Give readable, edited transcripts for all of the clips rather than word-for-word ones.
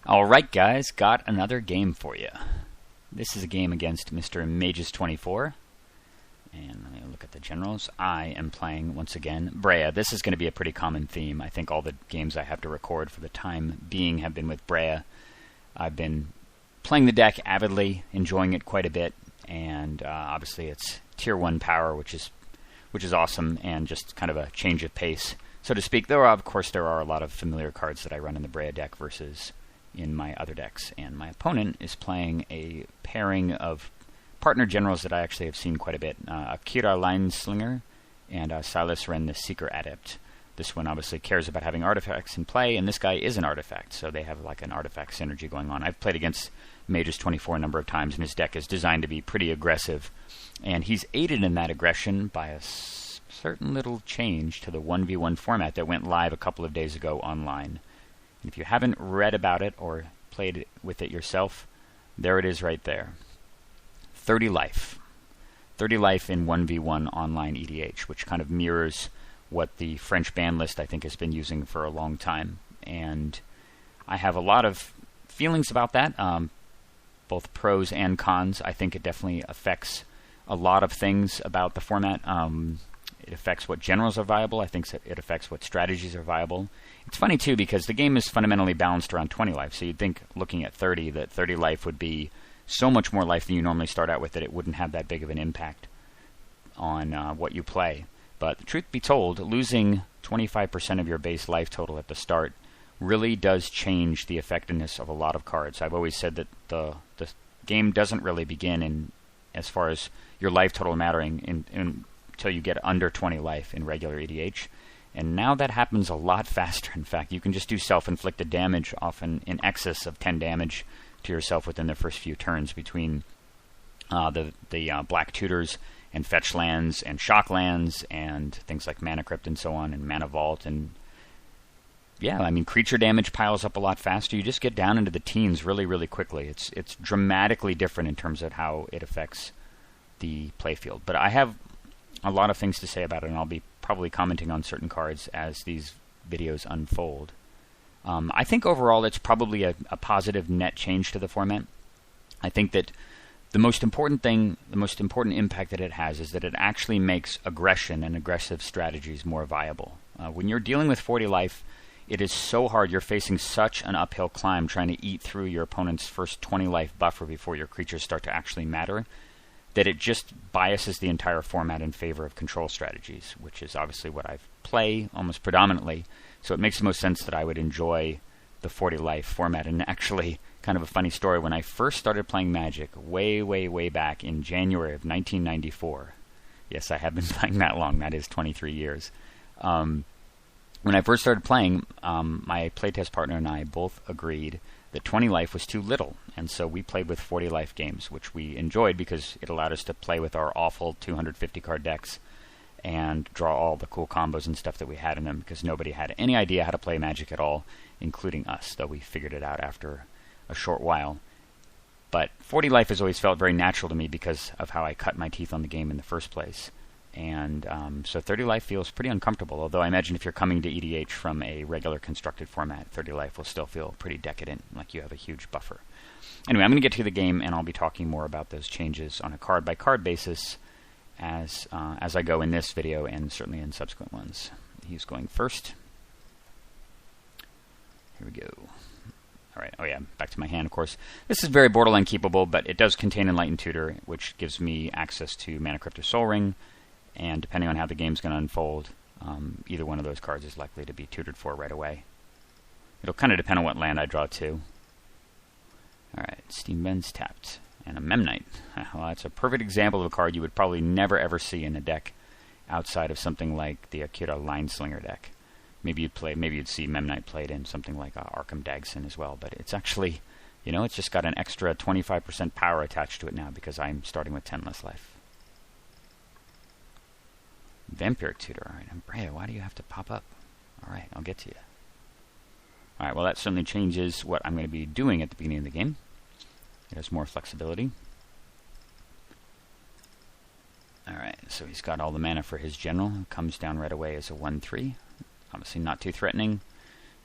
Alright guys, got another game for you. This is a game against Mr. Mages24. And let me look at the generals. I am playing, once again, Breya. This is going to be a pretty common theme. I think all the games I have to record for the time being have been with Breya. I've been playing the deck avidly, enjoying it quite a bit, and obviously it's tier 1 power, which is awesome, and just kind of a change of pace, so to speak. Though, of course, there are a lot of familiar cards that I run in the Breya deck versus in my other decks, and my opponent is playing a pairing of partner generals that I actually have seen quite a bit. Akiri Lineslinger and Silas the Seeker Adept. This one obviously cares about having artifacts in play, and this guy is an artifact, so they have like an artifact synergy going on. I've played against Mages24 a number of times, and his deck is designed to be pretty aggressive, and he's aided in that aggression by a certain little change to the 1v1 format that went live a couple of days ago online. If you haven't read about it or played with it yourself, there it is right there. 30 life. 30 life in 1v1 online EDH, which kind of mirrors what the French ban list I think has been using for a long time. And I have a lot of feelings about that, both pros and cons. I think it definitely affects a lot of things about the format. It affects what generals are viable. I think it affects what strategies are viable. It's funny, too, because the game is fundamentally balanced around 20 life. So you'd think, looking at 30, that 30 life would be so much more life than you normally start out with that it wouldn't have that big of an impact on what you play. But the truth be told, losing 25% of your base life total at the start really does change the effectiveness of a lot of cards. I've always said that the game doesn't really begin as far as your life total mattering until you get under 20 life in regular EDH. And now that happens a lot faster. In fact, you can just do self-inflicted damage, often in excess of 10 damage to yourself within the first few turns between the black tutors and fetch lands and shock lands and things like Mana Crypt and so on, and Mana Vault. And yeah, I mean, creature damage piles up a lot faster. You just get down into the teens really, really quickly. It's dramatically different in terms of how it affects the playfield. But I have a lot of things to say about it, and I'll be probably commenting on certain cards as these videos unfold. I think overall it's probably a positive net change to the format. I think that the most important impact that it has is that it actually makes aggression and aggressive strategies more viable. When you're dealing with 40 life, it is so hard. You're facing such an uphill climb trying to eat through your opponent's first 20 life buffer before your creatures start to actually matter, that it just biases the entire format in favor of control strategies, which is obviously what I play almost predominantly. So it makes the most sense that I would enjoy the 40 life format. And actually, kind of a funny story, when I first started playing Magic way, way, way back in January of 1994, yes, I have been playing that long, that is 23 years. When I first started playing, my playtest partner and I both agreed that 20 life was too little, and so we played with 40 life games, which we enjoyed because it allowed us to play with our awful 250 card decks and draw all the cool combos and stuff that we had in them, because nobody had any idea how to play Magic at all, including us, though we figured it out after a short while. But 40 life has always felt very natural to me because of how I cut my teeth on the game in the first place. And so 30 life feels pretty uncomfortable, although I imagine if you're coming to EDH from a regular constructed format, 30 life will still feel pretty decadent, like you have a huge buffer. Anyway, I'm going to get to the game, and I'll be talking more about those changes on a card-by-card basis as I go in this video and certainly in subsequent ones. He's going first. Here we go. All right. Oh yeah, back to my hand, of course. This is very borderline keepable, but it does contain Enlightened Tutor, which gives me access to Mana Crypt or Soul Ring. And depending on how the game's going to unfold, either one of those cards is likely to be tutored for right away. It'll kind of depend on what land I draw too. Alright, Steam Bend's tapped. And a Memnite. Well, that's a perfect example of a card you would probably never ever see in a deck outside of something like the Akiri Lineslinger deck. Maybe you'd see Memnite played in something like Arkham Dagson as well, but it's actually, it's just got an extra 25% power attached to it now because I'm starting with 10 less life. Vampiric Tutor. Alright, and Breya, why do you have to pop up? Alright, I'll get to you. Alright, well that certainly changes what I'm going to be doing at the beginning of the game. It has more flexibility. Alright, so he's got all the mana for his general. Comes down right away as a 1-3. Obviously not too threatening.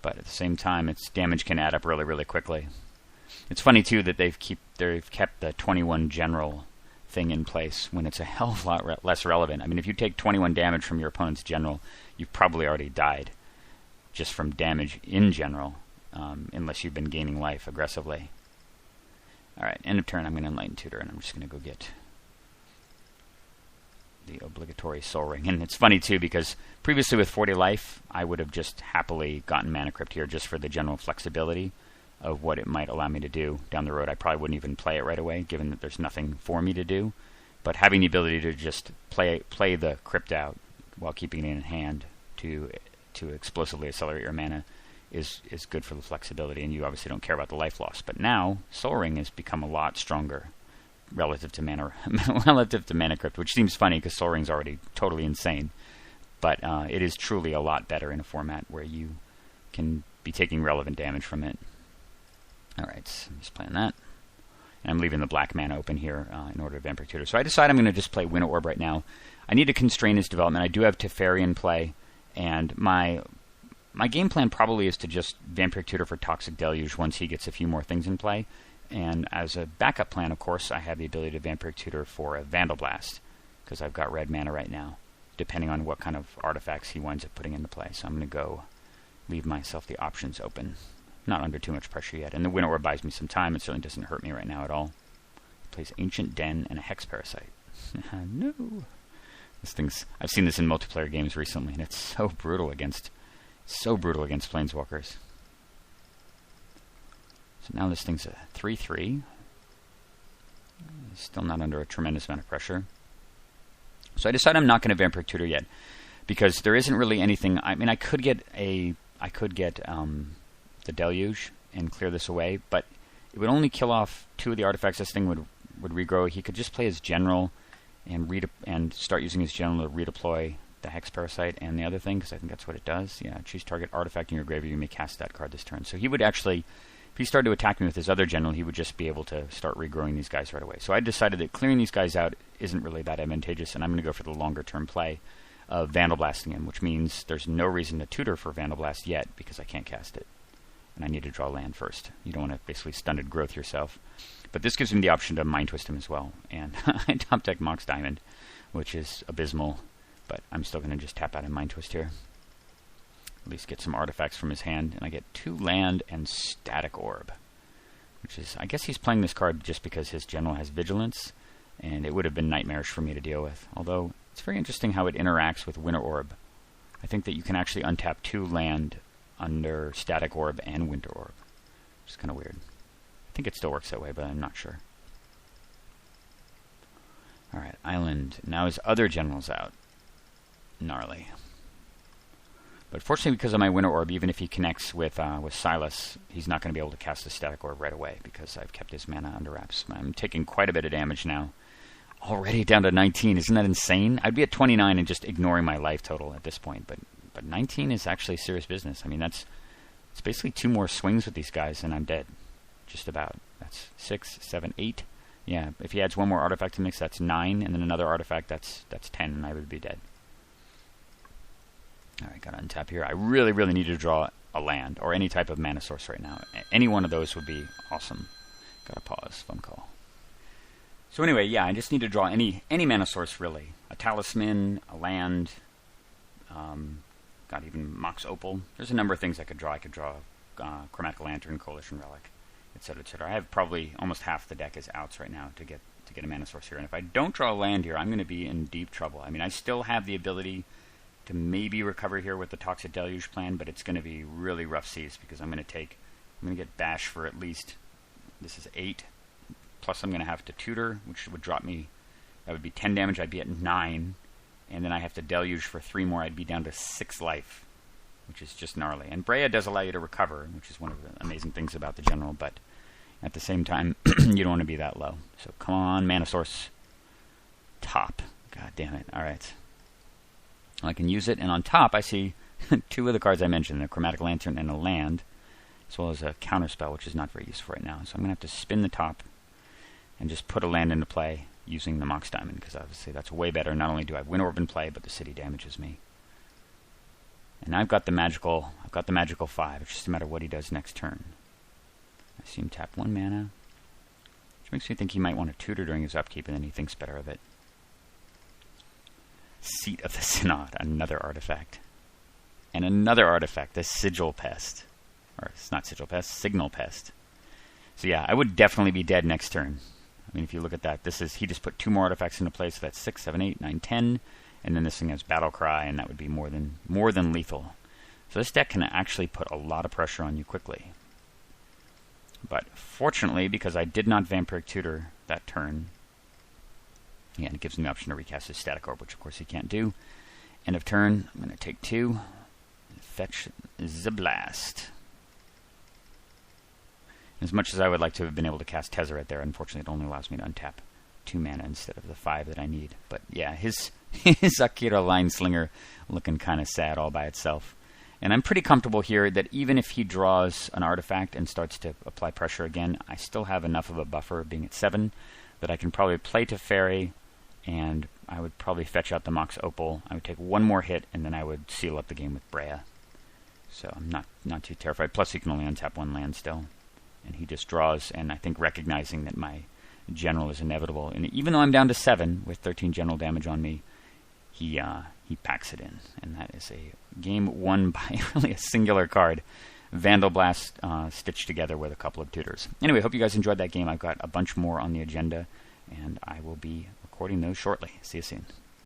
but at the same time, its damage can add up really, really quickly. It's funny too that they've kept the 21 general thing in place when it's a hell of a lot less relevant. I mean, if you take 21 damage from your opponent's general, you've probably already died just from damage in general, unless you've been gaining life aggressively. Alright, end of turn, I'm going to Enlighten Tutor, and I'm just going to go get the obligatory Soul Ring. And it's funny too, because previously with 40 life, I would have just happily gotten Mana Crypt here just for the general flexibility of what it might allow me to do down the road. I probably wouldn't even play it right away, given that there's nothing for me to do. But having the ability to just play the Crypt out while keeping it in hand to explosively accelerate your mana is good for the flexibility, and you obviously don't care about the life loss. But now, Soul Ring has become a lot stronger relative to Mana Crypt, which seems funny because Soul Ring's already totally insane. But it is truly a lot better in a format where you can be taking relevant damage from it. Alright, so I'm just playing that. And I'm leaving the black mana open here in order to Vampiric Tutor. So I decide I'm going to just play Winter Orb right now. I need to constrain his development. I do have Teferi in play, and my game plan probably is to just Vampiric Tutor for Toxic Deluge once he gets a few more things in play. And as a backup plan, of course, I have the ability to Vampiric Tutor for a Vandal Blast, because I've got red mana right now, depending on what kind of artifacts he winds up putting into play. So I'm going to go leave myself the options open. Not under too much pressure yet. And the Winter Orb buys me some time. It certainly doesn't hurt me right now at all. It plays Ancient Den and a Hex Parasite. No. I've seen this in multiplayer games recently, and it's so brutal against Planeswalkers. So now this thing's a 3/3. Still not under a tremendous amount of pressure. So I decide I'm not going to Vampiric Tutor yet, because there isn't really anything. I mean, I could get the Deluge and clear this away, but it would only kill off 2 of the artifacts this thing would regrow. He could just play his general and start using his general to redeploy the Hex Parasite and the other thing, because I think that's what it does. Yeah, choose target artifact in your graveyard. You may cast that card this turn. So he would actually, if he started to attack me with his other general, he would just be able to start regrowing these guys right away. So I decided that clearing these guys out isn't really that advantageous, and I'm going to go for the longer term play of Vandal Blasting him, which means there's no reason to tutor for Vandal Blast yet, because I can't cast it. And I need to draw land first. You don't want to basically stunted growth yourself. But this gives him the option to Mind Twist him as well. And I top deck Mox Diamond, which is abysmal. But I'm still going to just tap out and Mind Twist here. At least get some artifacts from his hand. And I get 2 land and Static Orb. Which is, I guess he's playing this card just because his general has Vigilance. And it would have been nightmarish for me to deal with. Although, it's very interesting how it interacts with Winter Orb. I think that you can actually untap 2 land under Static Orb and Winter Orb. Which is kind of weird. I think it still works that way, but I'm not sure. Alright, Island. Now his other general's out. Gnarly. But fortunately, because of my Winter Orb, even if he connects with Silas, he's not going to be able to cast the Static Orb right away, because I've kept his mana under wraps. I'm taking quite a bit of damage now. Already down to 19. Isn't that insane? I'd be at 29 and just ignoring my life total at this point, but 19 is actually serious business. I mean, it's basically 2 more swings with these guys and I'm dead. Just about. That's 6, 7, 8. Yeah, if he adds 1 more artifact to mix, that's 9, and then another artifact, that's 10, and I would be dead. Alright, gotta untap here. I really, really need to draw a land, or any type of mana source right now. Any one of those would be awesome. Gotta pause. Phone call. So anyway, yeah, I just need to draw any mana source, really. A talisman, a land, got even Mox Opal. There's a number of things I could draw. I could draw Chromatic Lantern, Coalition Relic, etc., etc. I have probably almost half the deck as outs right now to get a mana source here. And if I don't draw a land here, I'm going to be in deep trouble. I mean, I still have the ability to maybe recover here with the Toxic Deluge plan, but it's going to be really rough seas, because I'm going to get Bash for at least, this is 8, plus I'm going to have to tutor, which would drop me, that would be 10 damage, I'd be at 9, and then I have to Deluge for 3 more, I'd be down to 6 life, which is just gnarly. And Breya does allow you to recover, which is one of the amazing things about the general, but at the same time, you don't want to be that low. So come on, mana source. Top. God damn it. Alright. I can use it, and on top I see 2 of the cards I mentioned, a Chromatic Lantern and a land, as well as a counterspell, which is not very useful right now. So I'm going to have to spin the top and just put a land into play using the Mox Diamond, because obviously that's way better. Not only do I have Winter Orb in play, but the city damages me. And I've got the magical 5. It's just a matter of what he does next turn. I see him tap 1 mana, which makes me think he might want to tutor during his upkeep, and then he thinks better of it. Seat of the Synod, another artifact. And another artifact, the Sigil Pest. Or, it's not Sigil Pest, Signal Pest. So yeah, I would definitely be dead next turn. I mean, if you look at that, he just put 2 more artifacts into play, so that's 6, 7, 8, 9, 10. And then this thing has Battle Cry, and that would be more than lethal. So this deck can actually put a lot of pressure on you quickly. But fortunately, because I did not Vampiric Tutor that turn, yeah, it gives me the option to recast his Static Orb, which of course he can't do. End of turn, I'm going to take 2, and fetch the Blast. As much as I would like to have been able to cast Tezzeret there, unfortunately it only allows me to untap 2 mana instead of the 5 that I need. But yeah, his Akira Line Slinger looking kind of sad all by itself. And I'm pretty comfortable here that even if he draws an artifact and starts to apply pressure again, I still have enough of a buffer, being at 7, that I can probably play Teferi, and I would probably fetch out the Mox Opal. I would take 1 more hit, and then I would seal up the game with Breya. So I'm not too terrified. Plus he can only untap 1 land still. And he just draws, and I think recognizing that my general is inevitable. And even though I'm down to 7 with 13 general damage on me, he packs it in. And that is a game won by really a singular card. Vandal Blast stitched together with a couple of tutors. Anyway, hope you guys enjoyed that game. I've got a bunch more on the agenda, and I will be recording those shortly. See you soon.